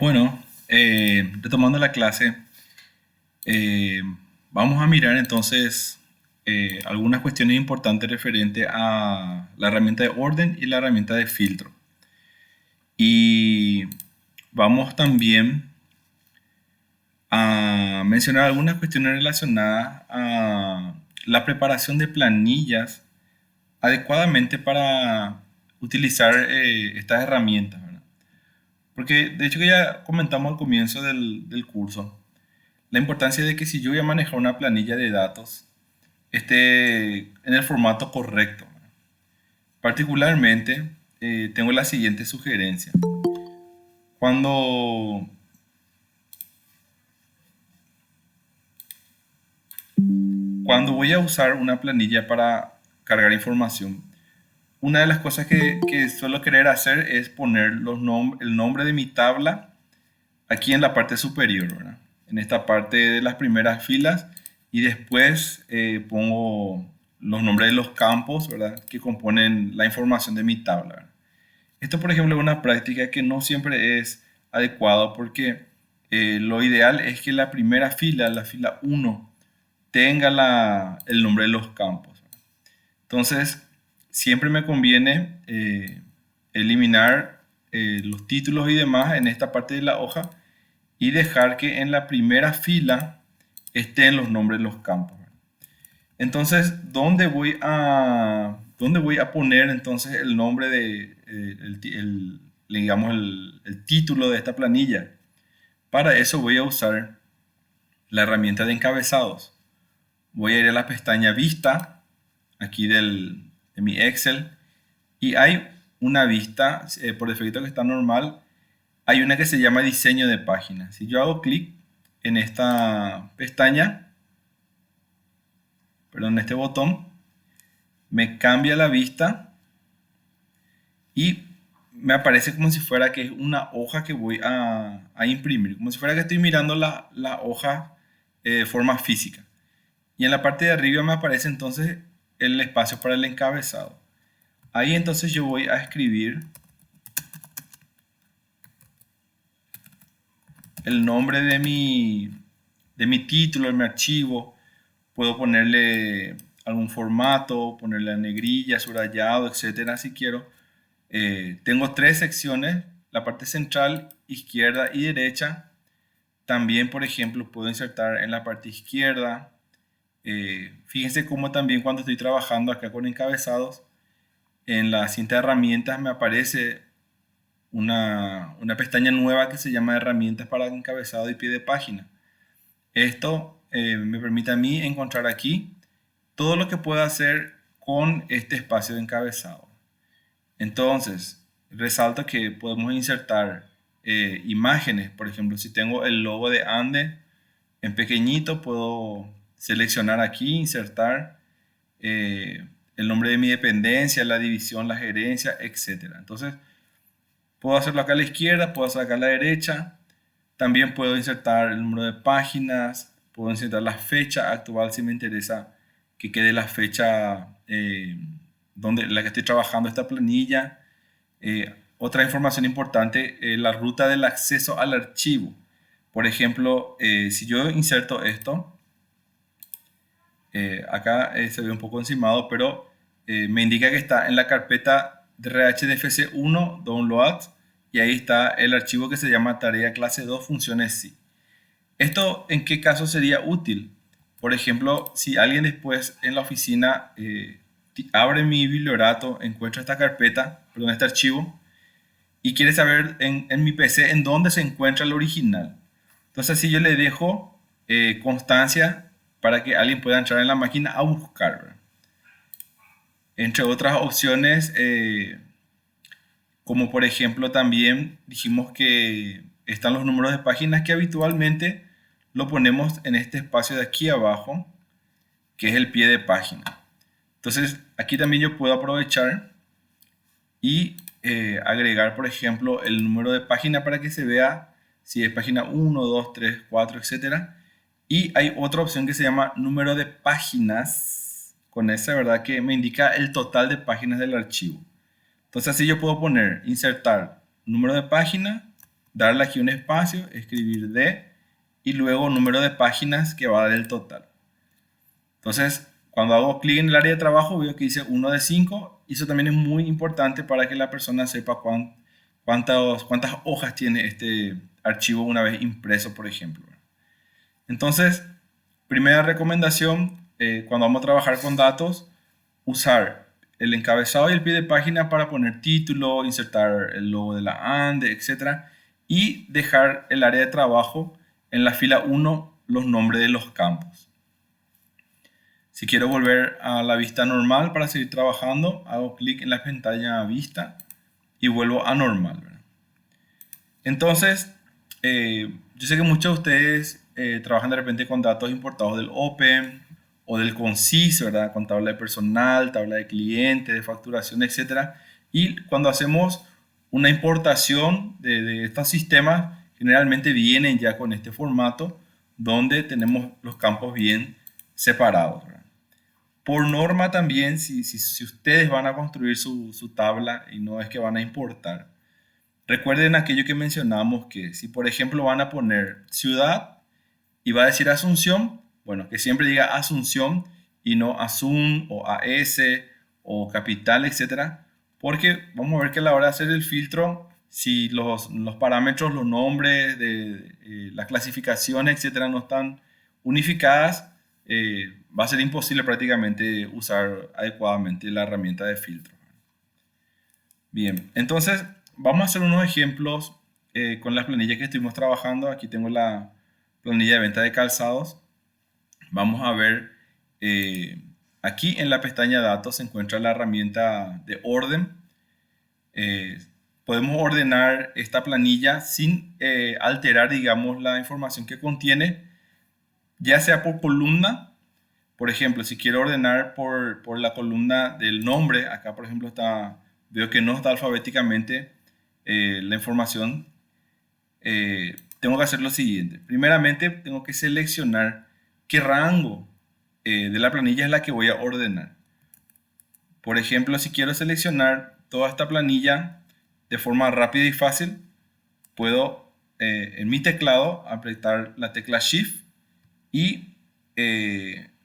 Bueno, retomando la clase, eh, vamos a mirar entonces algunas cuestiones importantes referente a la herramienta de orden y la herramienta de filtro. Y vamos también a mencionar algunas cuestiones relacionadas a la preparación de planillas adecuadamente para utilizar estas herramientas, ¿verdad? Porque de hecho que ya comentamos al comienzo del curso, la importancia de que si yo voy a manejar una planilla de datos, esté en el formato correcto. Particularmente, tengo la siguiente sugerencia. Cuando, cuando voy a usar una planilla para cargar información, una de las cosas que suelo querer hacer es poner el nombre de mi tabla aquí en la parte superior, ¿verdad? En esta parte de las primeras filas, y después pongo los nombres de los campos, ¿verdad? Que componen la información de mi tabla, ¿verdad? Esto, por ejemplo, es una práctica que no siempre es adecuada porque lo ideal es que la primera fila, la fila uno, tenga el nombre de los campos, ¿verdad? Entonces, siempre me conviene eliminar los títulos y demás en esta parte de la hoja y dejar que en la primera fila estén los nombres de los campos. Entonces, ¿dónde voy a poner entonces el nombre digamos, el título de esta planilla? Para eso voy a usar la herramienta de encabezados. Voy a ir a la pestaña Vista, aquí de mi Excel, y hay una vista, por defecto que está normal, hay una que se llama diseño de página. Si yo hago clic en esta pestaña, perdón, en este botón, me cambia la vista y me aparece como si fuera que es una hoja que voy a imprimir, como si fuera que estoy mirando la hoja de forma física. Y en la parte de arriba me aparece entonces el espacio para el encabezado. Ahí entonces yo voy a escribir el nombre de mi título, de mi archivo. Puedo ponerle algún formato, ponerle negrilla, subrayado, etcétera, si quiero. Tengo tres secciones, la parte central, izquierda y derecha. También, por ejemplo, puedo insertar en la parte izquierda. Fíjense cómo también cuando estoy trabajando acá con encabezados, en la cinta de herramientas me aparece una pestaña nueva que se llama herramientas para encabezado y pie de página. Esto me permite a mí encontrar aquí todo lo que puedo hacer con este espacio de encabezado. Entonces, resalto que podemos insertar imágenes. Por ejemplo, si tengo el logo de Ande en pequeñito, puedo seleccionar aquí, insertar el nombre de mi dependencia, la división, la gerencia, etcétera. Entonces, puedo hacerlo acá a la izquierda, puedo hacerlo acá a la derecha. También puedo insertar el número de páginas, puedo insertar la fecha actual si me interesa que quede la fecha donde la que estoy trabajando esta planilla. Otra información importante, la ruta del acceso al archivo. Por ejemplo, si yo inserto esto, acá se ve un poco encimado, pero me indica que está en la carpeta DRHDFC1 Download, y ahí está el archivo que se llama tarea clase 2 funciones sí. ¿Esto en qué caso sería útil? Por ejemplo, si alguien después en la oficina abre mi bibliorato, encuentra esta carpeta, perdón, este archivo, y quiere saber en mi PC en dónde se encuentra el original. Entonces, si yo le dejo constancia para que alguien pueda entrar en la máquina a buscar, ¿verdad? Entre otras opciones, como por ejemplo también dijimos que están los números de páginas que habitualmente lo ponemos en este espacio de aquí abajo, que es el pie de página. Entonces, aquí también yo puedo aprovechar y agregar, por ejemplo, el número de página para que se vea si es página 1, 2, 3, 4, etcétera. Y hay otra opción que se llama número de páginas, con esa, ¿verdad? Que me indica el total de páginas del archivo. Entonces así yo puedo poner, insertar número de página darle aquí un espacio, escribir D y luego número de páginas que va a dar el total. Entonces, cuando hago clic en el área de trabajo, veo que dice 1 de 5. Y eso también es muy importante para que la persona sepa cuántas hojas tiene este archivo una vez impreso, por ejemplo. Entonces, primera recomendación, cuando vamos a trabajar con datos, usar el encabezado y el pie de página para poner título, insertar el logo de la ANDE, etc. Y dejar el área de trabajo en la fila 1 los nombres de los campos. Si quiero volver a la vista normal para seguir trabajando, hago clic en la pantalla vista y vuelvo a normal, ¿verdad? Entonces, yo sé que muchos de ustedes trabajan de repente con datos importados del Open o del Consys, ¿verdad? Con tabla de personal, tabla de cliente, de facturación, etc. Y cuando hacemos una importación de estos sistemas, generalmente vienen ya con este formato donde tenemos los campos bien separados, ¿verdad? Por norma también, si ustedes van a construir su tabla y no es que van a importar, recuerden aquello que mencionamos, que si por ejemplo van a poner ciudad y va a decir Asunción, bueno, que siempre diga Asunción y no Asun o AS o capital, etcétera, porque vamos a ver que a la hora de hacer el filtro, si los parámetros, los nombres, las clasificaciones, etcétera, no están unificadas, va a ser imposible prácticamente usar adecuadamente la herramienta de filtro. Bien, entonces vamos a hacer unos ejemplos con las planillas que estuvimos trabajando. Aquí tengo la planilla de venta de calzados. Vamos a ver, aquí en la pestaña datos se encuentra la herramienta de orden. Podemos ordenar esta planilla sin alterar, digamos, la información que contiene, ya sea por columna. Por ejemplo, si quiero ordenar por la columna del nombre, acá por ejemplo veo que no está alfabéticamente la información. Tengo que hacer lo siguiente. Primeramente, tengo que seleccionar qué rango de la planilla es la que voy a ordenar. Por ejemplo, si quiero seleccionar toda esta planilla de forma rápida y fácil, puedo en mi teclado apretar la tecla Shift y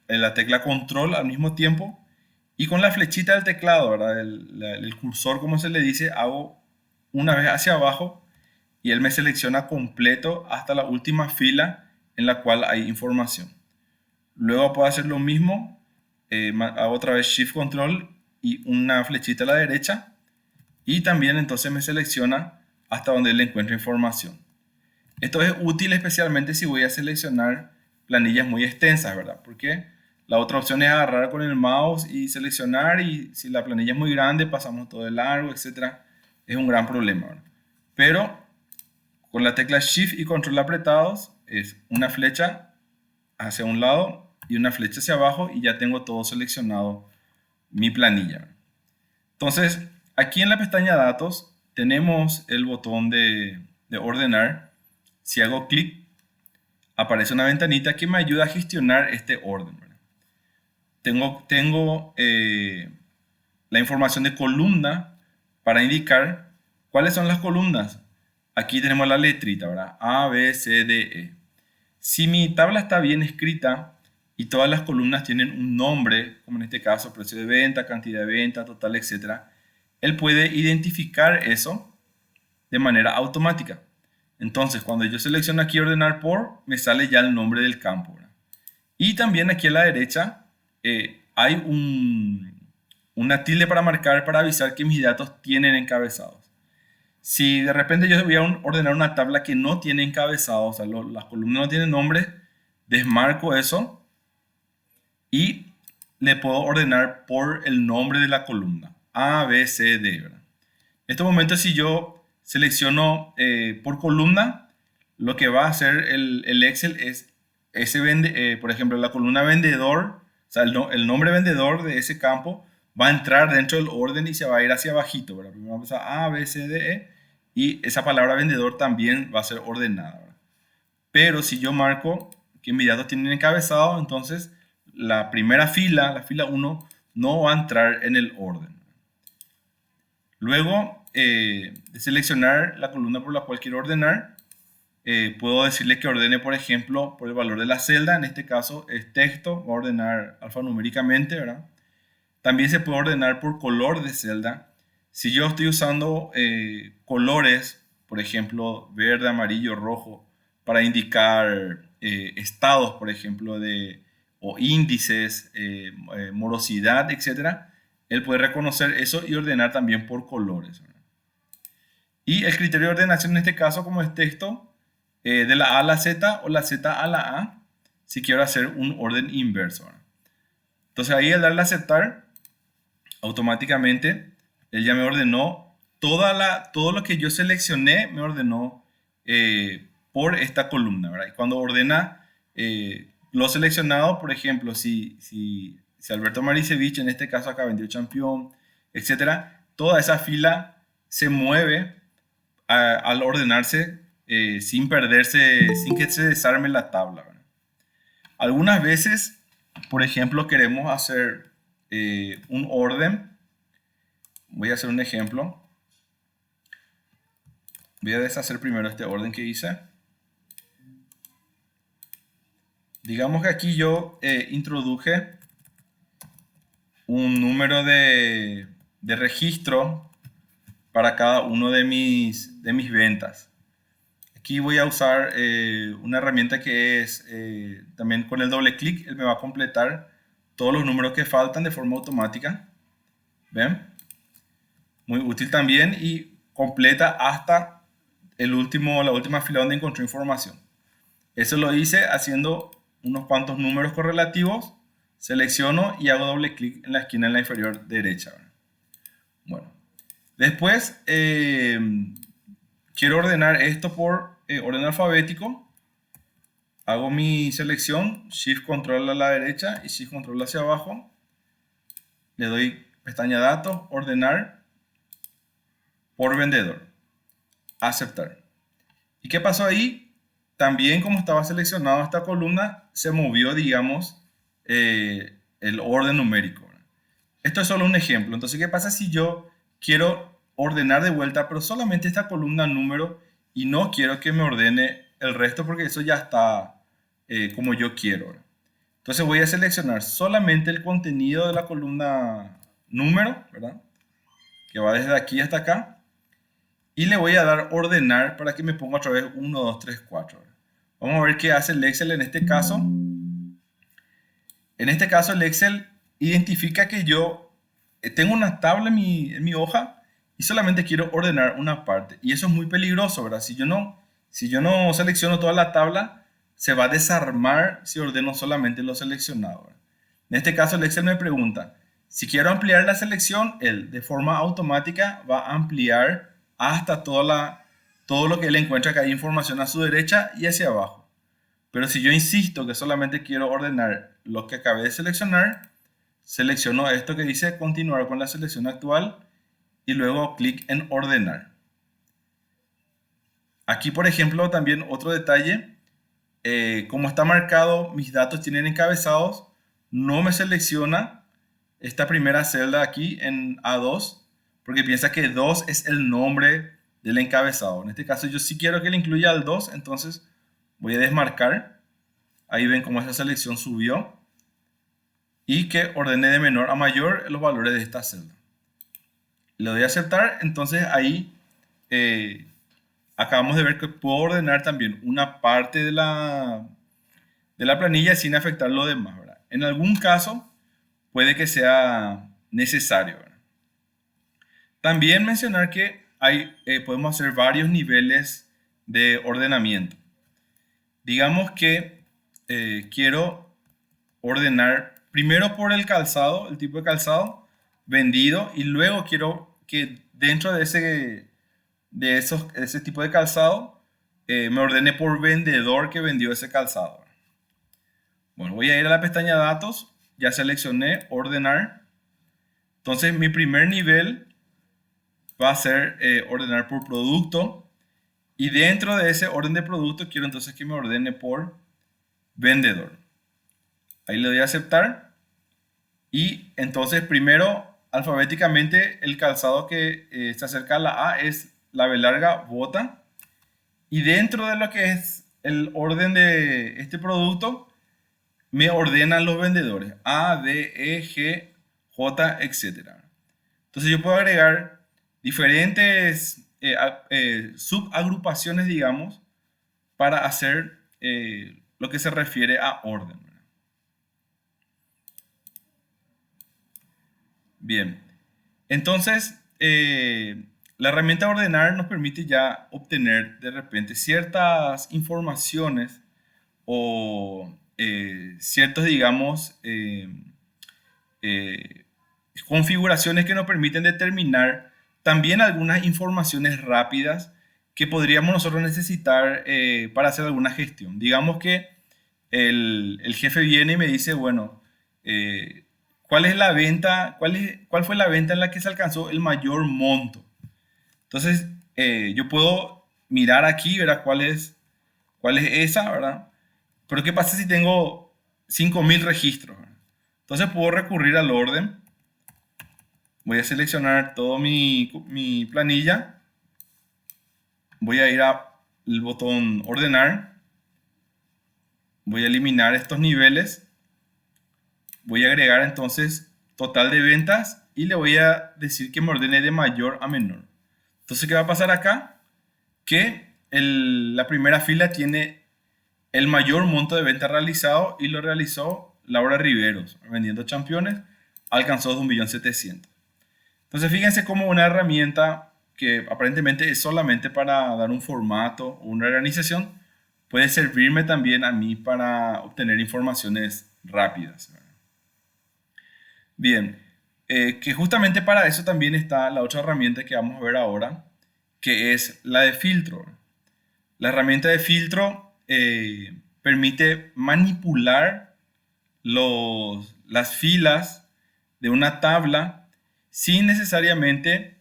la tecla Control al mismo tiempo, y con la flechita del teclado, ¿verdad? El cursor, como se le dice, hago una vez hacia abajo y él me selecciona completo hasta la última fila en la cual hay información. Luego puedo hacer lo mismo, hago otra vez Shift Control y una flechita a la derecha, y también entonces me selecciona hasta donde él encuentra información. Esto es útil especialmente si voy a seleccionar planillas muy extensas, ¿verdad? Porque la otra opción es agarrar con el mouse y seleccionar, y si la planilla es muy grande pasamos todo de largo, etcétera. Es un gran problema, ¿verdad? Pero con la tecla Shift y Control apretados es una flecha hacia un lado y una flecha hacia abajo y ya tengo todo seleccionado mi planilla. Entonces, aquí en la pestaña Datos tenemos el botón de ordenar. Si hago clic, aparece una ventanita que me ayuda a gestionar este orden, ¿verdad? Tengo la información de columna para indicar cuáles son las columnas. Aquí tenemos la letrita, ¿verdad? A, B, C, D, E. Si mi tabla está bien escrita y todas las columnas tienen un nombre, como en este caso, precio de venta, cantidad de venta, total, etc., él puede identificar eso de manera automática. Entonces, cuando yo selecciono aquí ordenar por, me sale ya el nombre del campo, ¿verdad? Y también aquí a la derecha hay una tilde para marcar, para avisar que mis datos tienen encabezados. Si de repente yo voy a ordenar una tabla que no tiene encabezado, o sea, las columnas no tienen nombre, desmarco eso y le puedo ordenar por el nombre de la columna, A, B, C, D, ¿verdad? En estos momentos, si yo selecciono por columna, lo que va a hacer el Excel es, por ejemplo, la columna vendedor, o sea, el nombre vendedor de ese campo va a entrar dentro del orden y se va a ir hacia abajito, ¿verdad? Primero vamos a A, B, C, D, E, y esa palabra vendedor también va a ser ordenada, ¿verdad? Pero si yo marco que mis datos tienen encabezado, entonces la primera fila, la fila 1, no va a entrar en el orden. Luego, de seleccionar la columna por la cual quiero ordenar, puedo decirle que ordene, por ejemplo, por el valor de la celda. En este caso es texto, va a ordenar alfanuméricamente, ¿verdad? También se puede ordenar por color de celda. Si yo estoy usando colores, por ejemplo, verde, amarillo, rojo, para indicar estados, por ejemplo, o índices, morosidad, etcétera, él puede reconocer eso y ordenar también por colores, ¿verdad? Y el criterio de ordenación en este caso, como es texto, de la A a la Z o la Z a la A, si quiero hacer un orden inverso, ¿verdad? Entonces ahí al darle a aceptar, automáticamente él ya me ordenó todo lo que yo seleccioné, me ordenó por esta columna, ¿verdad? Y cuando ordena lo seleccionado, por ejemplo, si Alberto Maricevich, en este caso acá vendió Champion, etcétera, toda esa fila se mueve al ordenarse sin perderse, sin que se desarme la tabla, ¿verdad? Algunas veces, por ejemplo, queremos hacer un orden. Voy a hacer un ejemplo. Voy a deshacer primero este orden que hice. Digamos que aquí yo introduje un número de registro para cada uno de mis ventas. Aquí voy a usar una herramienta que es también con el doble clic, él me va a completar todos los números que faltan de forma automática. ¿Ven? Muy útil también y completa hasta la última fila donde encontré información. Eso lo hice haciendo unos cuantos números correlativos, selecciono y hago doble clic en la esquina en la inferior derecha. Bueno, después quiero ordenar esto por orden alfabético. Hago mi selección, Shift Control a la derecha y Shift Control hacia abajo. Le doy pestaña Datos, Ordenar por vendedor. Aceptar. ¿Y qué pasó ahí? También como estaba seleccionado esta columna, se movió, digamos, el orden numérico, ¿verdad? Esto es solo un ejemplo. Entonces, ¿qué pasa si yo quiero ordenar de vuelta, pero solamente esta columna número y no quiero que me ordene el resto porque eso ya está como yo quiero, ¿verdad? Entonces voy a seleccionar solamente el contenido de la columna número, ¿verdad? Que va desde aquí hasta acá. Y le voy a dar ordenar para que me ponga otra vez 1, 2, 3, 4. Vamos a ver qué hace el Excel en este caso. En este caso el Excel identifica que yo tengo una tabla en mi hoja y solamente quiero ordenar una parte. Y eso es muy peligroso, ¿verdad? Si yo no selecciono toda la tabla, se va a desarmar si ordeno solamente lo seleccionado, ¿verdad? En este caso el Excel me pregunta, si quiero ampliar la selección, él de forma automática va a ampliar hasta todo lo que él encuentra que hay información a su derecha y hacia abajo. Pero si yo insisto que solamente quiero ordenar lo que acabé de seleccionar, selecciono esto que dice continuar con la selección actual y luego clic en ordenar. Aquí, por ejemplo, también otro detalle, como está marcado, mis datos tienen encabezados, no me selecciona esta primera celda aquí en A2 porque piensa que 2 es el nombre del encabezado. En este caso yo sí quiero que le incluya el 2, entonces voy a desmarcar. Ahí ven cómo esa selección subió y que ordene de menor a mayor los valores de esta celda. Le doy a aceptar, entonces ahí acabamos de ver que puedo ordenar también una parte de la planilla sin afectar lo demás, ¿verdad? En algún caso puede que sea necesario, ¿verdad? También mencionar que podemos hacer varios niveles de ordenamiento. Digamos que quiero ordenar primero por el calzado, el tipo de calzado vendido, y luego quiero que dentro de ese tipo de calzado me ordene por vendedor que vendió ese calzado. Bueno, voy a ir a la pestaña Datos, ya seleccioné Ordenar. Entonces mi primer nivel va a ser ordenar por producto y dentro de ese orden de producto quiero entonces que me ordene por vendedor. Ahí le doy a aceptar y entonces primero alfabéticamente el calzado que se acerca a la A es la B larga bota. Y dentro de lo que es el orden de este producto, me ordenan los vendedores A, D, E, G, J, etcétera. Entonces yo puedo agregar diferentes subagrupaciones, digamos, para hacer lo que se refiere a orden. Bien, entonces la herramienta ordenar nos permite ya obtener de repente ciertas informaciones o ciertos, digamos, eh, configuraciones que nos permiten determinar también algunas informaciones rápidas que podríamos nosotros necesitar para hacer alguna gestión. Digamos que el jefe viene y me dice, bueno, ¿cuál es la venta? ¿Cuál fue la venta en la que se alcanzó el mayor monto? Entonces, yo puedo mirar aquí, ¿verdad? ¿Cuál es esa, ¿verdad? Pero ¿qué pasa si tengo 5.000 registros? ¿Verdad? Entonces puedo recurrir al orden. Voy a seleccionar toda mi planilla. Voy a ir al botón ordenar. Voy a eliminar estos niveles. Voy a agregar entonces total de ventas y le voy a decir que me ordene de mayor a menor. Entonces, ¿qué va a pasar acá? Que la primera fila tiene el mayor monto de venta realizado y lo realizó Laura Riveros, vendiendo championes, alcanzó 2.700.000. Entonces, fíjense cómo una herramienta que aparentemente es solamente para dar un formato o una organización, puede servirme también a mí para obtener informaciones rápidas. Bien, que justamente para eso también está la otra herramienta que vamos a ver ahora, que es la de filtro. La herramienta de filtro permite manipular las filas de una tabla sin necesariamente,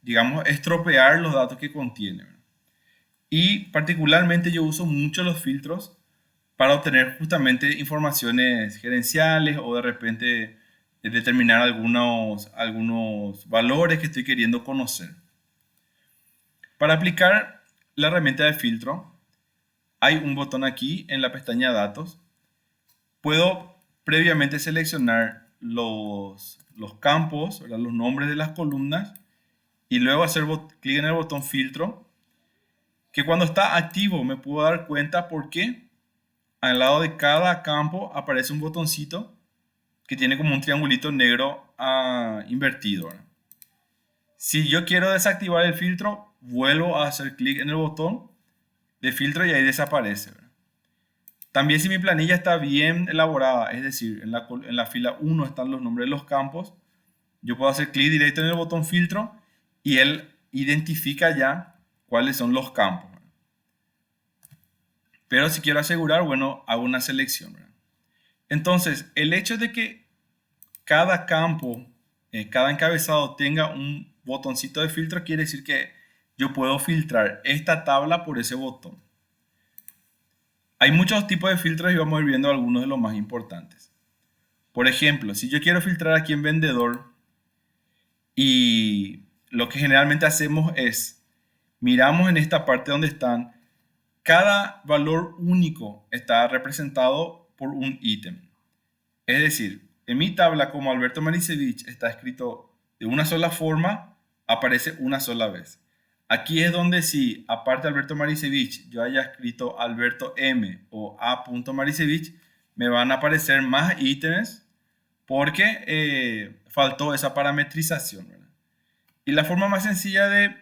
digamos, estropear los datos que contiene. Y particularmente yo uso mucho los filtros para obtener justamente informaciones gerenciales o de repente determinar algunos valores que estoy queriendo conocer. Para aplicar la herramienta de filtro, hay un botón aquí en la pestaña Datos. Puedo previamente seleccionar los campos, ¿verdad? Los nombres de las columnas, y luego hacer clic en el botón Filtro, que cuando está activo me puedo dar cuenta porque al lado de cada campo aparece un botoncito que tiene como un triangulito negro invertido, ¿verdad? Si yo quiero desactivar el filtro, vuelvo a hacer clic en el botón de filtro y ahí desaparece, ¿verdad? También si mi planilla está bien elaborada, es decir, en la fila 1 están los nombres de los campos, yo puedo hacer clic directo en el botón filtro y él identifica ya cuáles son los campos, ¿verdad? Pero si quiero asegurar, bueno, hago una selección, ¿verdad? Entonces, el hecho de que cada campo, cada encabezado tenga un botoncito de filtro quiere decir que yo puedo filtrar esta tabla por ese botón. Hay muchos tipos de filtros y vamos a ir viendo algunos de los más importantes. Por ejemplo, si yo quiero filtrar aquí en vendedor y lo que generalmente hacemos es miramos en esta parte donde están, cada valor único está representado por un ítem. Es decir, en mi tabla como Alberto Marisevich está escrito de una sola forma, aparece una sola vez. Aquí es donde si, aparte de Alberto Marisevich, yo haya escrito Alberto M o A. Marisevich, me van a aparecer más ítems porque faltó esa parametrización, ¿verdad? Y la forma más sencilla de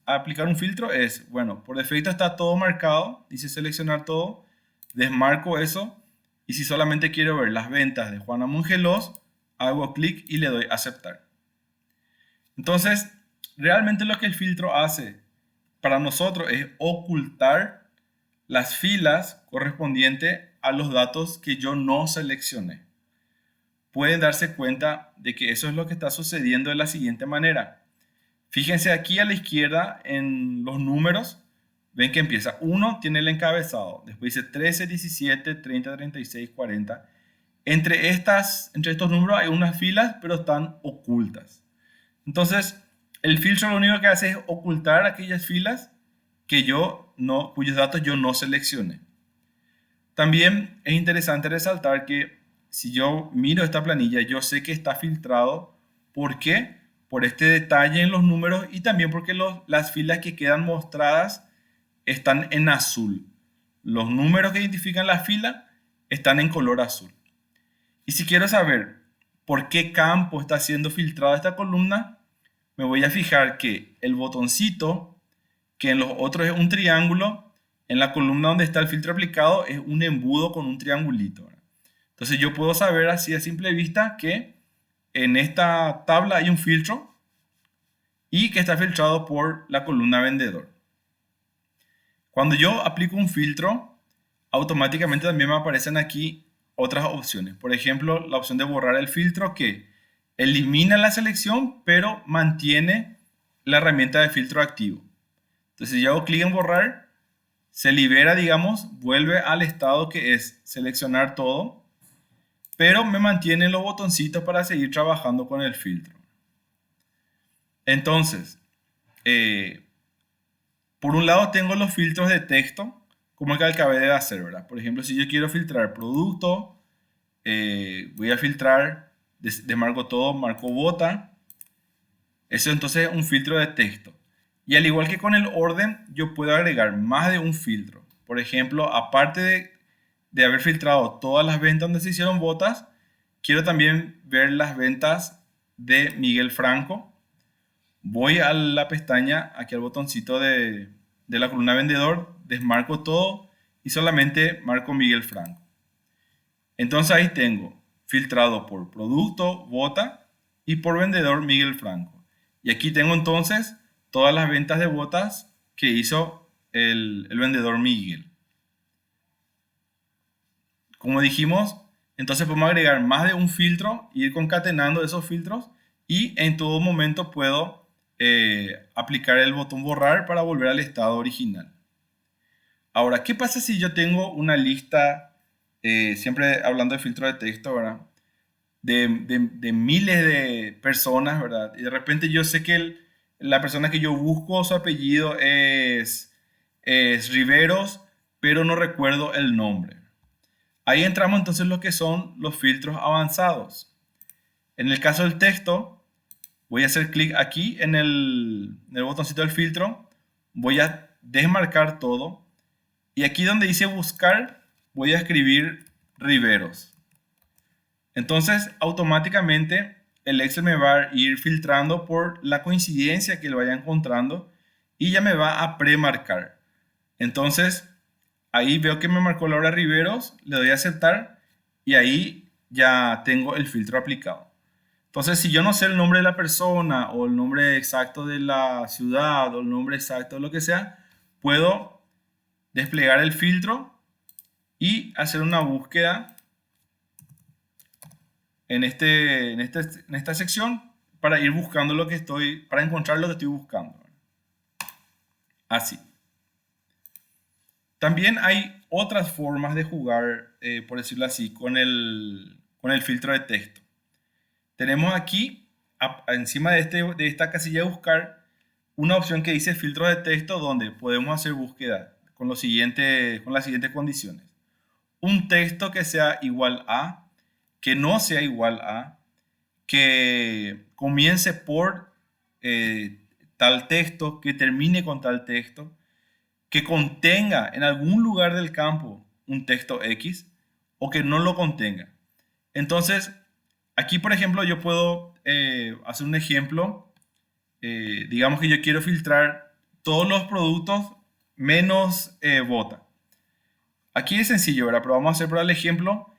aplicar un filtro es, bueno, por defecto está todo marcado, dice seleccionar todo, desmarco eso y si solamente quiero ver las ventas de Juana Mongelos, hago clic y le doy aceptar. Entonces, realmente lo que el filtro hace para nosotros es ocultar las filas correspondientes a los datos que yo no seleccioné. Pueden darse cuenta de que eso es lo que está sucediendo de la siguiente manera. Fíjense aquí a la izquierda en los números, ven que empieza 1, tiene el encabezado, después dice 13, 17, 30, 36, 40, Entre estos números hay unas filas, pero están ocultas. Entonces, el filtro lo único que hace es ocultar aquellas filas cuyos datos yo no seleccioné. También es interesante resaltar que si yo miro esta planilla, yo sé que está filtrado. ¿Por qué? Por este detalle en los números y también porque las filas que quedan mostradas están en azul. Los números que identifican la fila están en color azul. Y si quiero saber por qué campo está siendo filtrada esta columna, me voy a fijar que el botoncito, que en los otros es un triángulo, en la columna donde está el filtro aplicado es un embudo con un triangulito, ¿verdad? Entonces yo puedo saber así a simple vista que en esta tabla hay un filtro y que está filtrado por la columna vendedor. Cuando yo aplico un filtro, automáticamente también me aparecen aquí otras opciones. Por ejemplo, la opción de borrar el filtro que elimina la selección, pero mantiene la herramienta de filtro activo. Entonces, si yo hago clic en borrar, se libera, digamos, vuelve al estado que es seleccionar todo, pero me mantiene los botoncitos para seguir trabajando con el filtro. Entonces, por un lado tengo los filtros de texto, como el que acabé de hacer, ¿verdad? Por ejemplo, si yo quiero filtrar producto, voy a filtrar, desmarco todo, marco bota. Eso entonces es un filtro de texto. Y al igual que con el orden, yo puedo agregar más de un filtro. Por ejemplo, aparte de haber filtrado todas las ventas donde se hicieron botas, quiero también ver las ventas de Miguel Franco. Voy a la pestaña, aquí al botoncito de la columna vendedor, desmarco todo y solamente marco Miguel Franco. Entonces ahí tengo filtrado por producto, bota y por vendedor Miguel Franco. Y aquí tengo entonces todas las ventas de botas que hizo el vendedor Miguel. Como dijimos, entonces podemos agregar más de un filtro, ir concatenando esos filtros y en todo momento puedo aplicar el botón borrar para volver al estado original. Ahora, ¿qué pasa si yo tengo una lista, siempre hablando de filtro de texto, ¿verdad? De miles de personas, ¿verdad? Y de repente yo sé que la persona que yo busco, su apellido es Riveros, pero no recuerdo el nombre. Ahí entramos entonces en lo que son los filtros avanzados. En el caso del texto, voy a hacer clic aquí en el botoncito del filtro, voy a desmarcar todo y aquí donde dice buscar, voy a escribir Riveros. Entonces, automáticamente el Excel me va a ir filtrando por la coincidencia que lo vaya encontrando y ya me va a premarcar. Entonces, ahí veo que me marcó Laura Riveros, le doy a aceptar y ahí ya tengo el filtro aplicado. Entonces, si yo no sé el nombre de la persona o el nombre exacto de la ciudad o el nombre exacto de lo que sea, puedo desplegar el filtro y hacer una búsqueda en esta sección para ir buscando para encontrar lo que estoy buscando. Así. También hay otras formas de jugar, por decirlo así, con el filtro de texto. Tenemos aquí, encima de esta casilla de buscar, una opción que dice filtro de texto donde podemos hacer búsqueda con las siguientes condiciones. Un texto que sea igual a, que no sea igual a, que comience por tal texto, que termine con tal texto, que contenga en algún lugar del campo un texto X o que no lo contenga. Entonces, aquí por ejemplo yo puedo hacer un ejemplo. Digamos que yo quiero filtrar todos los productos menos bota. Aquí es sencillo, ¿verdad? Pero vamos a hacer para el ejemplo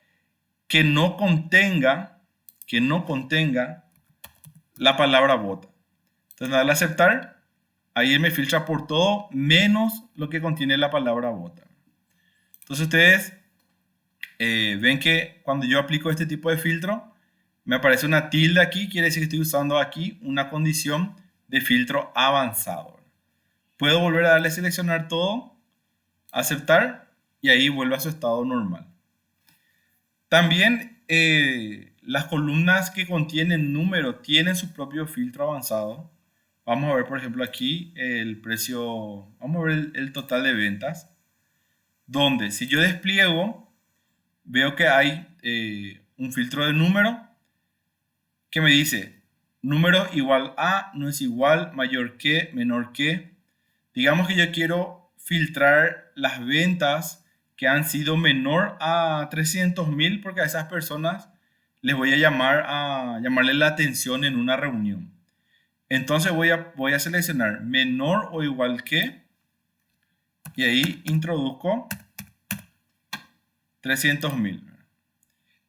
que no contenga la palabra bota. Entonces, darle a aceptar, ahí me filtra por todo menos lo que contiene la palabra bota. Entonces, ustedes ven que cuando yo aplico este tipo de filtro, me aparece una tilde aquí, quiere decir que estoy usando aquí una condición de filtro avanzado. Puedo volver a darle a seleccionar todo, aceptar y ahí vuelve a su estado normal. También las columnas que contienen número tienen su propio filtro avanzado. Vamos a ver, por ejemplo, aquí el precio, vamos a ver el total de ventas, donde si yo despliego, veo que hay un filtro de número que me dice número igual a, no es igual, mayor que, menor que. Digamos que yo quiero filtrar las ventas que han sido menor a 300.000 porque a esas personas les voy a llamarle la atención en una reunión. Entonces voy a seleccionar menor o igual que y ahí introduzco 300.000.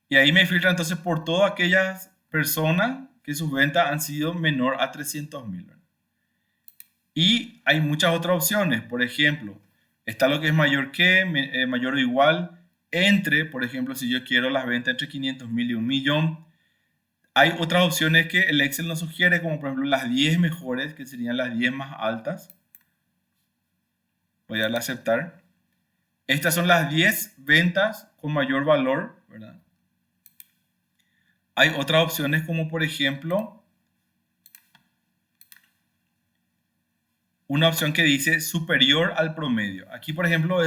Y ahí me filtra entonces por todas aquellas personas que sus ventas han sido menor a 300.000. Y hay muchas otras opciones. Por ejemplo, está lo que es mayor que, mayor o igual, entre, por ejemplo, si yo quiero las ventas entre 500.000 y 1.000.000. Hay otras opciones que el Excel nos sugiere, como por ejemplo las 10 mejores, que serían las 10 más altas. Voy a darle a aceptar. Estas son las 10 ventas con mayor valor, ¿verdad? Hay otras opciones como por ejemplo una opción que dice superior al promedio. Aquí por ejemplo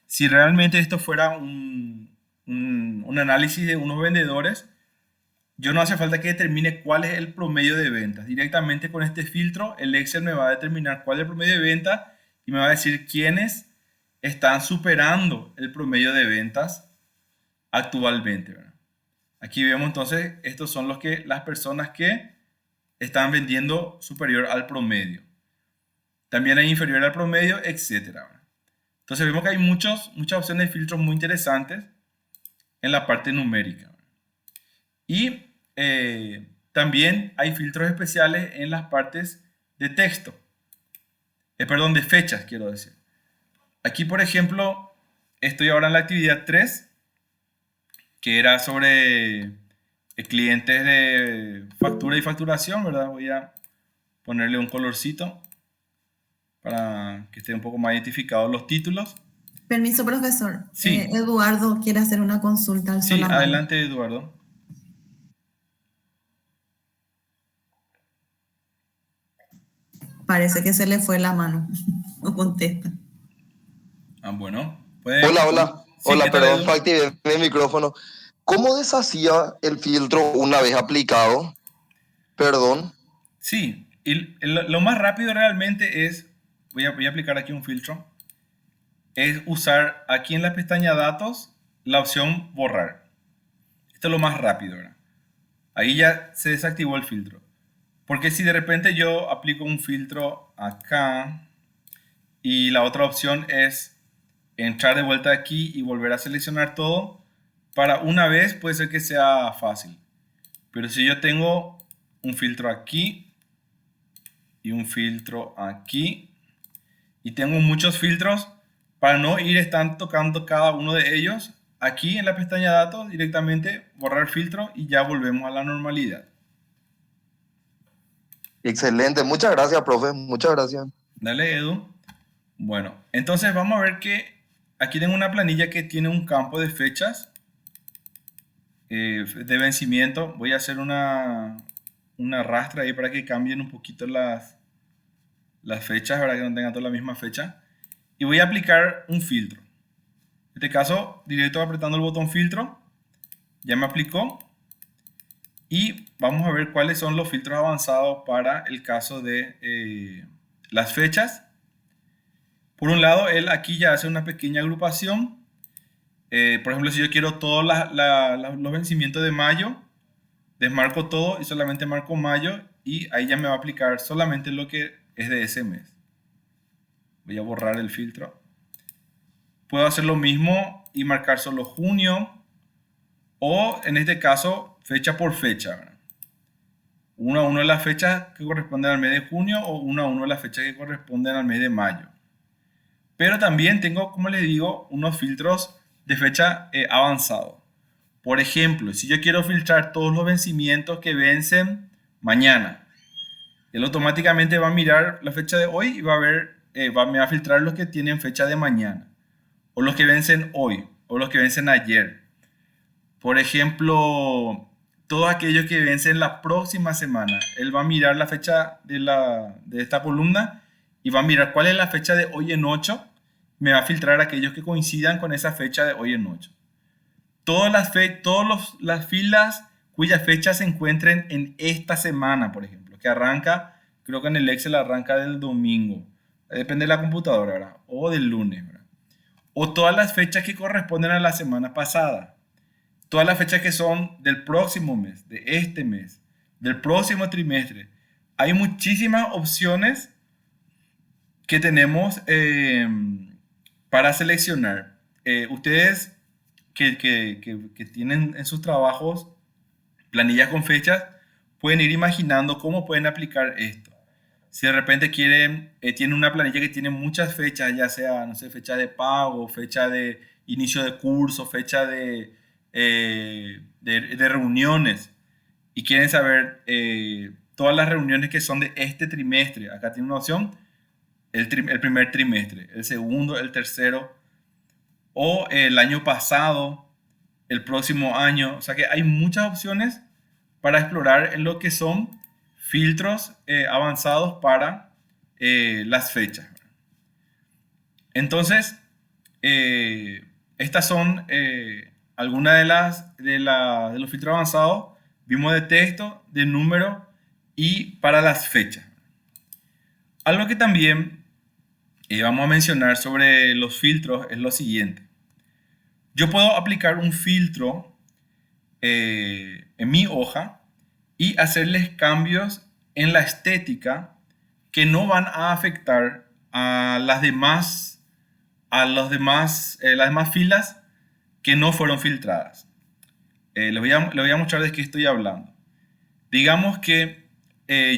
si realmente esto fuera un análisis de unos vendedores, yo no hace falta que determine cuál es el promedio de ventas. Directamente con este filtro el Excel me va a determinar cuál es el promedio de ventas y me va a decir quiénes están superando el promedio de ventas actualmente, ¿verdad? Aquí vemos entonces, estos son las personas que están vendiendo superior al promedio. También hay inferior al promedio, etcétera. Entonces vemos que hay muchas opciones de filtros muy interesantes en la parte numérica. Y también hay filtros especiales en las partes de texto. Perdón, de fechas, quiero decir. Aquí, por ejemplo, estoy ahora en la actividad 3, que era sobre clientes de factura y facturación, ¿verdad? Voy a ponerle un colorcito para que esté un poco más identificados los títulos. Permiso, profesor. Sí, Eduardo quiere hacer una consulta al sí, la mano. adelante, Eduardo. Parece que se le fue la mano. No contesta. Bueno. Hola, hola. Sí, Hola, ¿qué tal, perdón, Edu? no activé mi micrófono. ¿Cómo deshacía el filtro una vez aplicado? Perdón. Sí, y lo más rápido realmente es, voy a aplicar aquí un filtro, es usar aquí en la pestaña datos la opción borrar. Esto es lo más rápido, ¿verdad? Ahí ya se desactivó el filtro. Porque si de repente yo aplico un filtro acá y la otra opción es entrar de vuelta aquí y volver a seleccionar todo, para una vez puede ser que sea fácil. Pero si yo tengo un filtro aquí y un filtro aquí y tengo muchos filtros, para no estar tocando cada uno de ellos, aquí en la pestaña datos directamente borrar filtro y ya volvemos a la normalidad. Excelente. Muchas gracias, profe. Muchas gracias. Dale, Edu. Bueno, entonces vamos a ver que aquí tengo una planilla que tiene un campo de fechas de vencimiento. Voy a hacer una rastra ahí para que cambien un poquito las fechas, para que no tengan toda la misma fecha. Y voy a aplicar un filtro. En este caso, directo apretando el botón filtro, ya me aplicó. Y vamos a ver cuáles son los filtros avanzados para el caso de las fechas. Por un lado, él aquí ya hace una pequeña agrupación. Por ejemplo, si yo quiero todos los vencimientos de mayo, desmarco todo y solamente marco mayo y ahí ya me va a aplicar solamente lo que es de ese mes. Voy a borrar el filtro. Puedo hacer lo mismo y marcar solo junio o en este caso fecha por fecha, ¿verdad? Uno a uno de las fechas que corresponden al mes de junio o uno a uno de las fechas que corresponden al mes de mayo. Pero también tengo, como les digo, unos filtros de fecha avanzado. Por ejemplo, si yo quiero filtrar todos los vencimientos que vencen mañana, él automáticamente va a mirar la fecha de hoy y va a ver, me va a filtrar los que tienen fecha de mañana, o los que vencen hoy, o los que vencen ayer. Por ejemplo, todo aquello que vence en la próxima semana. Él va a mirar la fecha de esta columna y va a mirar cuál es la fecha de hoy en 8. Me va a filtrar aquellos que coincidan con esa fecha de hoy en 8. Todas las filas cuya fecha se encuentren en esta semana, por ejemplo, que arranca, creo que en el Excel arranca del domingo, depende de la computadora, ¿verdad? O del lunes, ¿verdad? O todas las fechas que corresponden a la semana pasada, todas las fechas que son del próximo mes, de este mes, del próximo trimestre. Hay muchísimas opciones que tenemos para seleccionar. Ustedes que tienen en sus trabajos planillas con fechas, pueden ir imaginando cómo pueden aplicar esto. Si de repente tienen una planilla que tiene muchas fechas, ya sea, no sé, fecha de pago, fecha de inicio de curso, fecha de reuniones, y quieren saber todas las reuniones que son de este trimestre. Acá tiene una opción, el primer trimestre, el segundo, el tercero, o el año pasado, el próximo año. O sea que hay muchas opciones para explorar en lo que son filtros avanzados para las fechas. Entonces, estas son algunas de los filtros avanzados. Vimos de texto, de número y para las fechas. Algo que también vamos a mencionar sobre los filtros es lo siguiente. Yo puedo aplicar un filtro en mi hoja y hacerles cambios en la estética que no van a afectar a las demás filas que no fueron filtradas. Les voy a mostrar de qué estoy hablando. Digamos que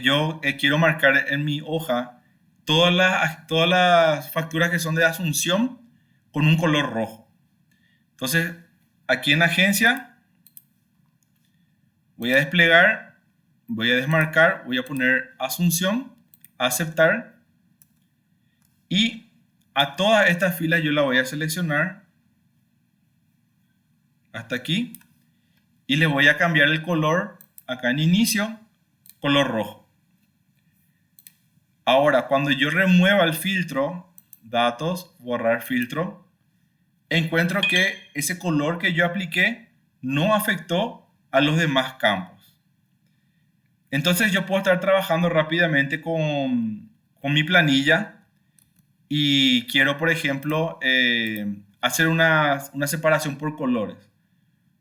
yo quiero marcar en mi hoja todas las facturas que son de Asunción con un color rojo. Entonces, aquí en agencia, voy a desplegar, voy a desmarcar, voy a poner Asunción, aceptar, y a todas estas filas yo la voy a seleccionar hasta aquí y le voy a cambiar el color acá en inicio, color rojo. Ahora, cuando yo remueva el filtro, datos, borrar filtro, encuentro que ese color que yo apliqué no afectó a los demás campos. Entonces yo puedo estar trabajando rápidamente con mi planilla y quiero, por ejemplo, hacer una separación por colores.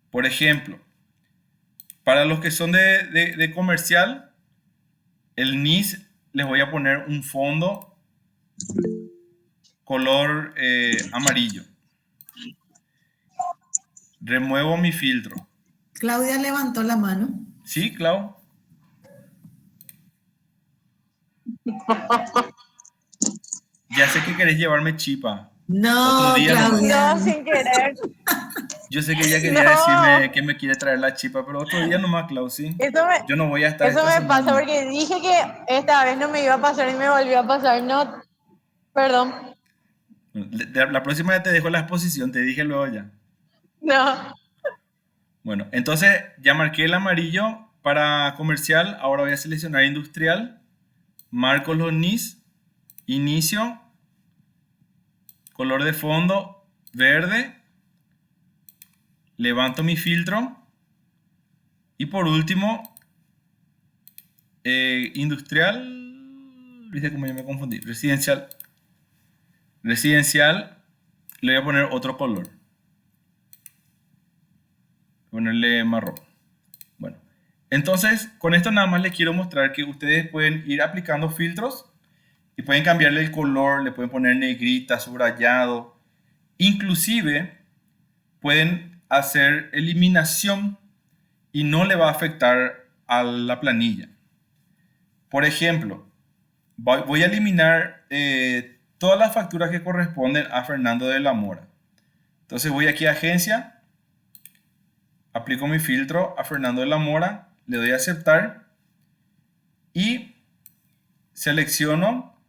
Por ejemplo, para los que son de comercial, el NIS les voy a poner un fondo color amarillo. Remuevo mi filtro. Claudia levantó la mano. Sí, Clau. Ya sé que querés llevarme chipa. No, Otro día Claudia. No, sin querer. Yo sé que ella quería No. decirme que me quiere traer la chipa, pero otro día nomás, Clau, ¿sí? Yo no voy a estar Eso esta me pasa semana. porque dije que esta vez no me iba a pasar y me volvió a pasar. No, perdón. La próxima vez te dejo la exposición, te dije luego ya. No. Bueno, entonces ya marqué el amarillo para comercial. Ahora voy a seleccionar industrial. Marco los NIS. Inicio. Color de fondo verde. Levanto mi filtro. Y por último, industrial. Viste cómo yo me confundí. Residencial. Residencial. Le voy a poner otro color. Ponerle marrón. Bueno, entonces con esto nada más les quiero mostrar que ustedes pueden ir aplicando filtros y pueden cambiarle el color, le pueden poner negrita, subrayado, inclusive pueden hacer eliminación y no le va a afectar a la planilla. Por ejemplo, voy a eliminar todas las facturas que corresponden a Fernando de la Mora. Entonces voy aquí a agencia. Aplico mi filtro a Fernando de la Mora, le doy a aceptar y selecciono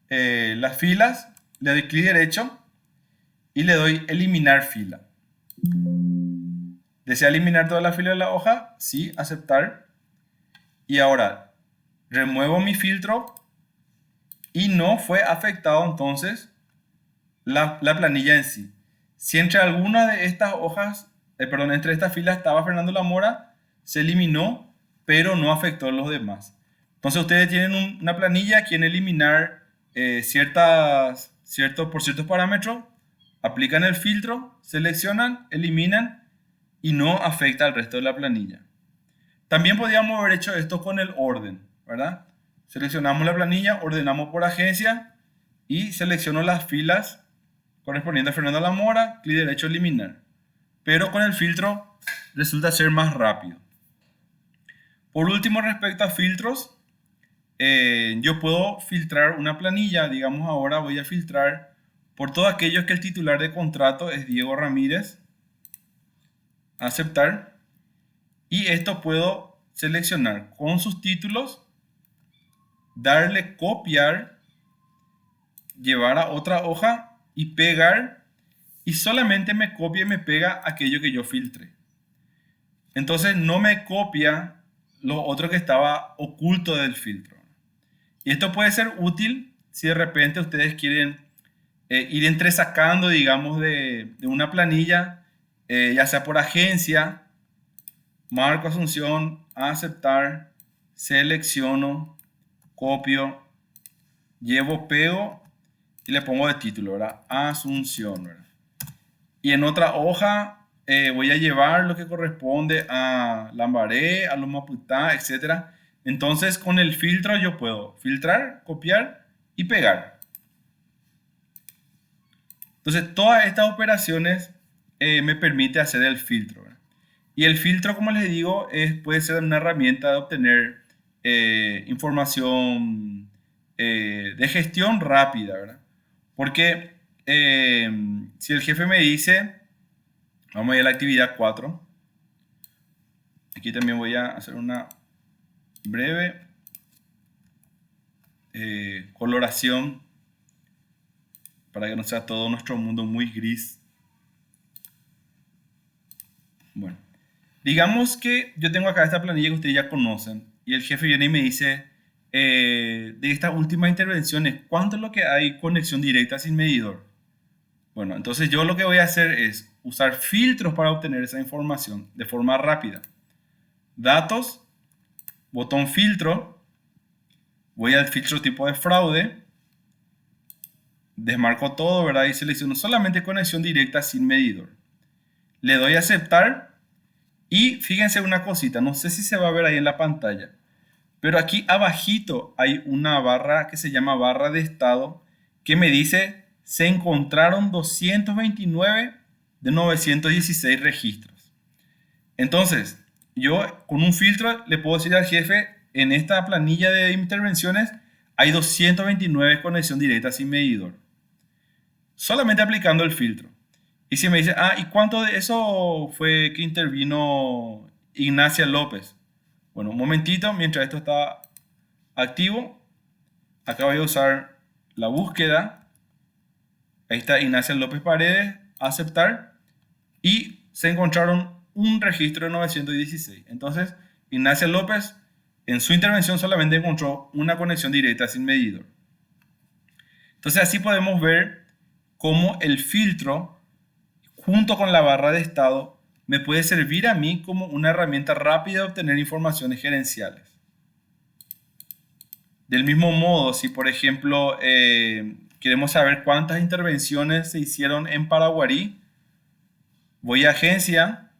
las filas, le doy clic derecho y le doy eliminar fila. ¿Desea eliminar toda la fila de la hoja? Sí, aceptar. Y ahora, remuevo mi filtro y no fue afectado entonces la planilla en sí. Si entre alguna de estas hojas, entre estas filas estaba Fernando Lamora, se eliminó, pero no afectó a los demás. Entonces ustedes tienen una planilla, quieren eliminar por ciertos parámetros, aplican el filtro, seleccionan, eliminan y no afecta al resto de la planilla. También podríamos haber hecho esto con el orden, ¿verdad? Seleccionamos la planilla, ordenamos por agencia y selecciono las filas correspondientes a Fernando Lamora, clic derecho, eliminar. Pero con el filtro resulta ser más rápido. Por último, respecto a filtros, yo puedo filtrar una planilla. Digamos, ahora voy a filtrar por todos aquellos que el titular de contrato es Diego Ramírez. Aceptar. Y esto puedo seleccionar con sus títulos, darle copiar, llevar a otra hoja y pegar. Y solamente me copia y me pega aquello que yo filtre. Entonces no me copia lo otro que estaba oculto del filtro. Y esto puede ser útil si de repente ustedes quieren ir entresacando, digamos, de una planilla, ya sea por agencia, marco Asunción, aceptar, selecciono, copio, llevo, pego y le pongo de título, ¿verdad? Asunción, ¿verdad? Y en otra hoja voy a llevar lo que corresponde a Lambaré, a Loma Putá, etc. Entonces con el filtro yo puedo filtrar, copiar y pegar. Entonces todas estas operaciones me permite hacer el filtro, ¿verdad? Y el filtro, como les digo, puede ser una herramienta de obtener información de gestión rápida, ¿verdad? Porque si el jefe me dice, vamos a ir a la actividad 4. Aquí también voy a hacer una breve coloración para que no sea todo nuestro mundo muy gris. Bueno, digamos que yo tengo acá esta planilla que ustedes ya conocen y el jefe viene y me dice, de estas últimas intervenciones, ¿cuánto es lo que hay conexión directa sin medidor? Bueno, entonces yo lo que voy a hacer es usar filtros para obtener esa información de forma rápida. Datos, botón filtro, voy al filtro tipo de fraude, desmarco todo, ¿verdad? Y selecciono solamente conexión directa sin medidor. Le doy a aceptar y fíjense una cosita, no sé si se va a ver ahí en la pantalla, pero aquí abajito hay una barra que se llama barra de estado que me dice se encontraron 229 de 916 registros. Entonces, yo con un filtro le puedo decir al jefe, en esta planilla de intervenciones hay 229 conexión directa sin medidor. Solamente aplicando el filtro. Y si me dice, ¿y cuánto de eso fue que intervino Ignacia López? Bueno, un momentito, mientras esto está activo, acá voy a usar la búsqueda. Ahí está Ignacia López Paredes, aceptar, y se encontraron un registro de 916. Entonces, Ignacia López en su intervención solamente encontró una conexión directa sin medidor. Entonces, así podemos ver cómo el filtro, junto con la barra de estado, me puede servir a mí como una herramienta rápida de obtener informaciones gerenciales. Del mismo modo, si por ejemplo queremos saber cuántas intervenciones se hicieron en Paraguarí, voy a agencia,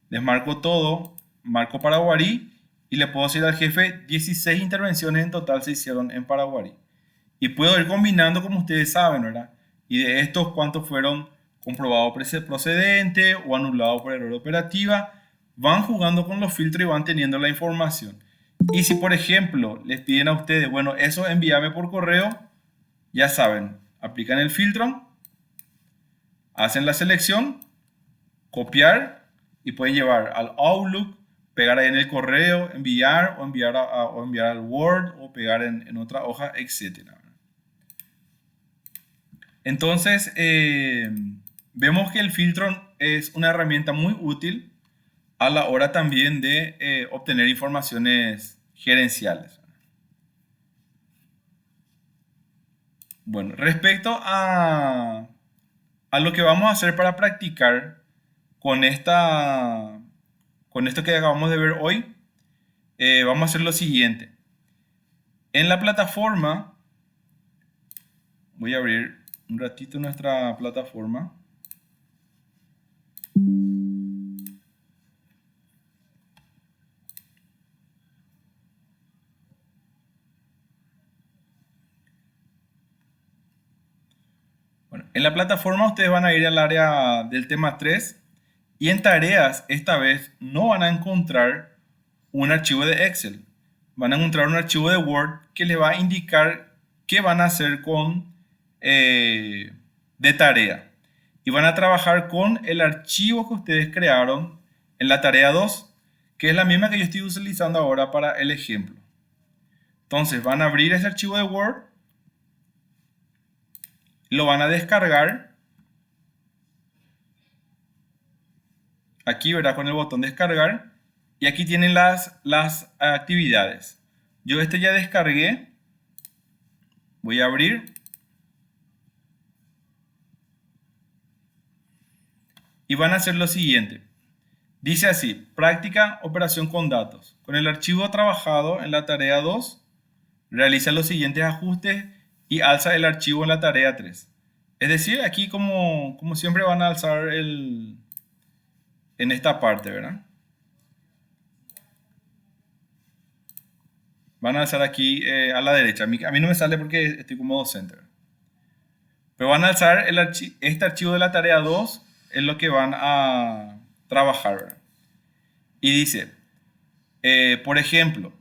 desmarco todo, marco Paraguarí y le puedo decir al jefe 16 intervenciones en total se hicieron en Paraguarí. Y puedo ir combinando como ustedes saben, ¿verdad? Y de estos cuántos fueron comprobados procedente o anulados por error operativa, van jugando con los filtros y van teniendo la información. Y si por ejemplo les piden a ustedes, bueno, eso envíame por correo, ya saben, aplican el filtro, hacen la selección, copiar y pueden llevar al Outlook, pegar ahí en el correo, enviar o enviar al Word o pegar en otra hoja, etc. Entonces, vemos que el filtro es una herramienta muy útil a la hora también de obtener informaciones gerenciales. Bueno, respecto a lo que vamos a hacer para practicar con esto que acabamos de ver hoy, vamos a hacer lo siguiente. En la plataforma, voy a abrir un ratito nuestra plataforma. Bueno, en la plataforma ustedes van a ir al área del tema 3 y en tareas esta vez no van a encontrar un archivo de Excel. Van a encontrar un archivo de Word que les va a indicar qué van a hacer de tarea. Y van a trabajar con el archivo que ustedes crearon en la tarea 2, que es la misma que yo estoy utilizando ahora para el ejemplo. Entonces van a abrir ese archivo de Word, lo van a descargar. Aquí, ¿verdad? Con el botón descargar. Y aquí tienen las actividades. Yo ya descargué. Voy a abrir. Y van a hacer lo siguiente. Dice así, práctica operación con datos. Con el archivo trabajado en la tarea 2, realiza los siguientes ajustes y alza el archivo en la tarea 3. Es decir, aquí como siempre van a alzar en esta parte, ¿verdad? Van a alzar aquí a la derecha. A mí no me sale porque estoy como docente, ¿verdad? Pero van a alzar este archivo de la tarea 2, es lo que van a trabajar, ¿verdad? Y dice, por ejemplo,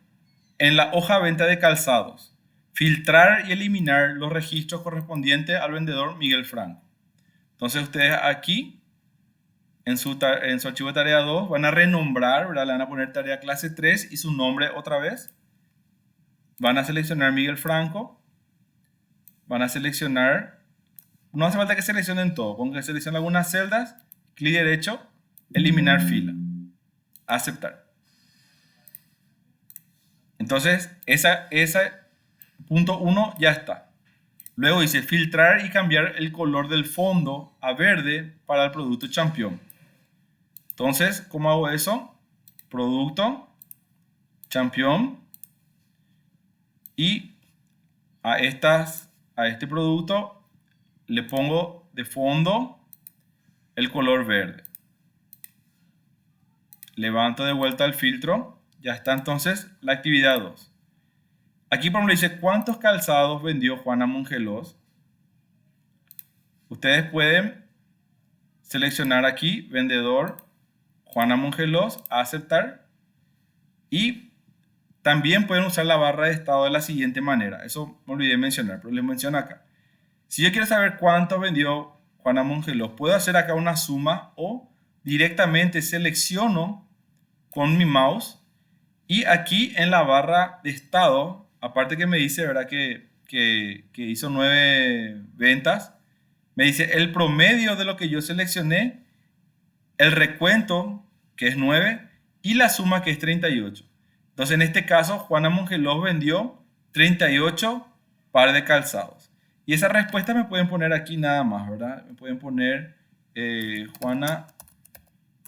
en la hoja venta de calzados, filtrar y eliminar los registros correspondientes al vendedor Miguel Franco. Entonces ustedes aquí, en su archivo de tarea 2, van a renombrar, ¿verdad? Le van a poner tarea clase 3 y su nombre otra vez. Van a seleccionar Miguel Franco. Van a seleccionar, no hace falta que seleccionen todo, con que seleccionen algunas celdas, clic derecho, eliminar fila, aceptar. Entonces, esa punto 1 ya está. Luego dice filtrar y cambiar el color del fondo a verde para el producto champion. Entonces, ¿cómo hago eso? Producto, champion, y a este producto le pongo de fondo el color verde. Levanto de vuelta el filtro. Ya está entonces la actividad 2. Aquí por ejemplo dice ¿cuántos calzados vendió Juana Mongelos? Ustedes pueden seleccionar aquí vendedor Juana Mongelos, aceptar, y también pueden usar la barra de estado de la siguiente manera. Eso me olvidé mencionar, pero les menciono acá. Si yo quiero saber cuánto vendió Juana Mongelos, puedo hacer acá una suma o directamente selecciono con mi mouse y aquí en la barra de estado, aparte que me dice, ¿verdad? Que hizo 9 ventas, me dice el promedio de lo que yo seleccioné, el recuento, que es 9, y la suma, que es 38. Entonces, en este caso, Juana Mongelos vendió 38 pares de calzados. Y esa respuesta me pueden poner aquí nada más, ¿verdad? Me pueden poner Juana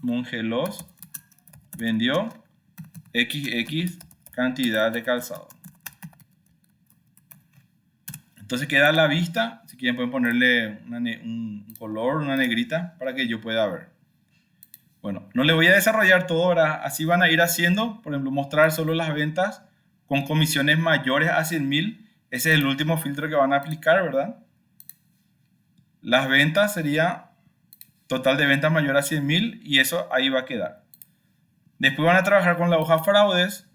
Mongelos vendió XX cantidad de calzado. Entonces queda a la vista. Si quieren pueden ponerle un color, una negrita, para que yo pueda ver. Bueno, no le voy a desarrollar todo ahora. Así van a ir haciendo. Por ejemplo, mostrar solo las ventas con comisiones mayores a 100.000. Ese es el último filtro que van a aplicar, ¿verdad? Las ventas sería total de ventas mayor a 100.000 y eso ahí va a quedar. Después van a trabajar con la hoja fraudes.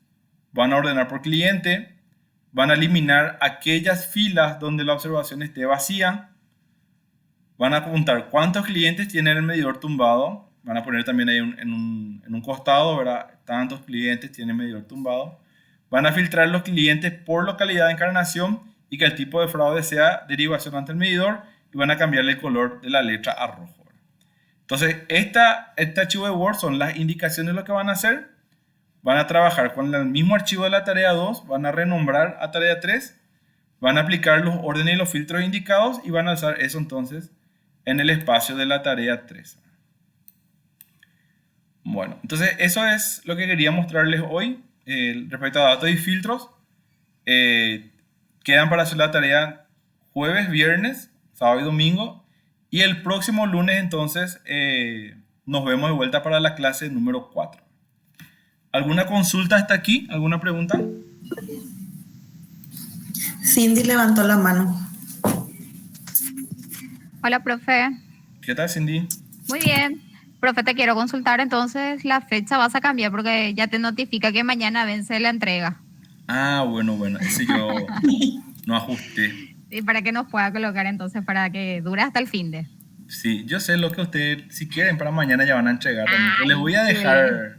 Van a ordenar por cliente. Van a eliminar aquellas filas donde la observación esté vacía. Van a apuntar cuántos clientes tienen el medidor tumbado. Van a poner también ahí en un costado, ¿verdad? Tantos clientes tienen medidor tumbado. Van a filtrar los clientes por localidad de encarnación y que el tipo de fraude sea derivación ante el medidor. Y van a cambiarle el color de la letra a rojo. Entonces, este archivo de Word son las indicaciones de lo que van a hacer. Van a trabajar con el mismo archivo de la tarea 2, van a renombrar a tarea 3, van a aplicar los órdenes y los filtros indicados y van a usar eso entonces en el espacio de la tarea 3. Bueno, entonces eso es lo que quería mostrarles hoy respecto a datos y filtros. Quedan para hacer la tarea jueves, viernes, sábado y domingo. Y el próximo lunes entonces nos vemos de vuelta para la clase número 4. ¿Alguna consulta hasta aquí? ¿Alguna pregunta? Cindy levantó la mano. Hola, profe. ¿Qué tal, Cindy? Muy bien. Profe, te quiero consultar entonces la fecha vas a cambiar porque ya te notifica que mañana vence la entrega. Ah, bueno, ese yo no ajusté. Y para que nos pueda colocar entonces para que dure hasta el fin de. Sí, yo sé lo que ustedes, si quieren, para mañana ya van a entregar también. Pero Ay, les voy a qué dejar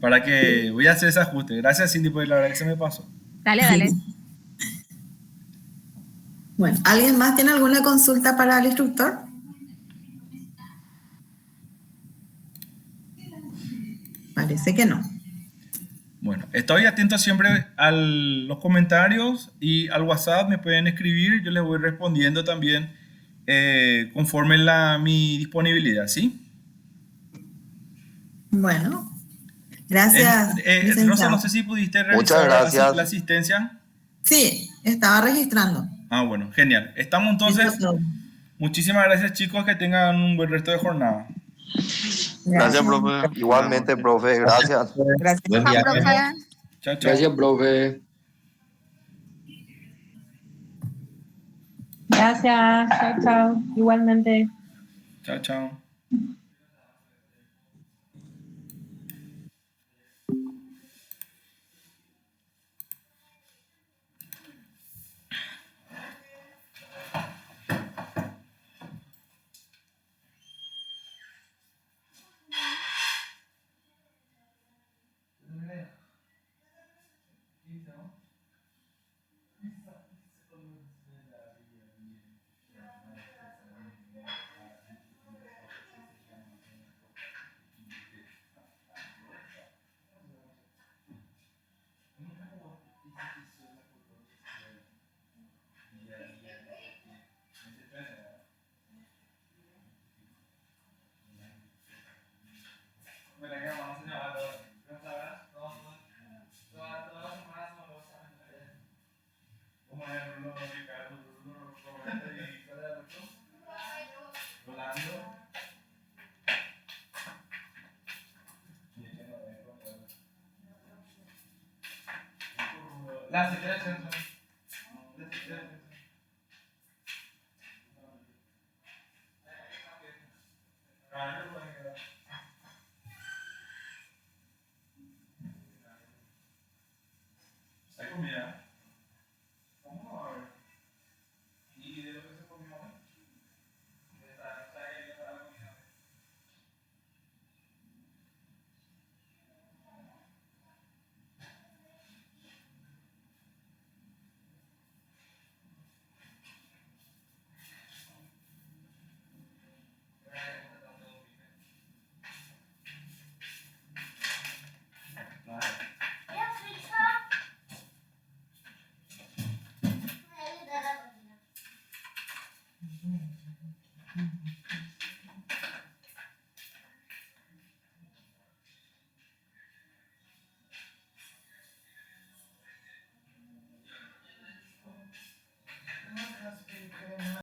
para que voy a hacer ese ajuste. Gracias, Cindy, porque la verdad que se me pasó. Dale, dale. Bueno, ¿alguien más tiene alguna consulta para el instructor? Parece que no. Bueno, estoy atento siempre a los comentarios y al WhatsApp me pueden escribir. Yo les voy respondiendo también conforme mi disponibilidad, ¿sí? Bueno, gracias. Rosa, licenciado. no sé si pudiste Muchas revisar gracias. la asistencia. Sí, estaba registrando. Ah, bueno, genial. Estamos entonces. Eso es todo. Muchísimas gracias, chicos. Que tengan un buen resto de jornada. Gracias, profe. Igualmente, profe, gracias. Gracias. Buen Chao, día. profe. Chao, chao. Gracias, profe. Gracias. Chao, chao. Igualmente. Chao, chao. La secretaria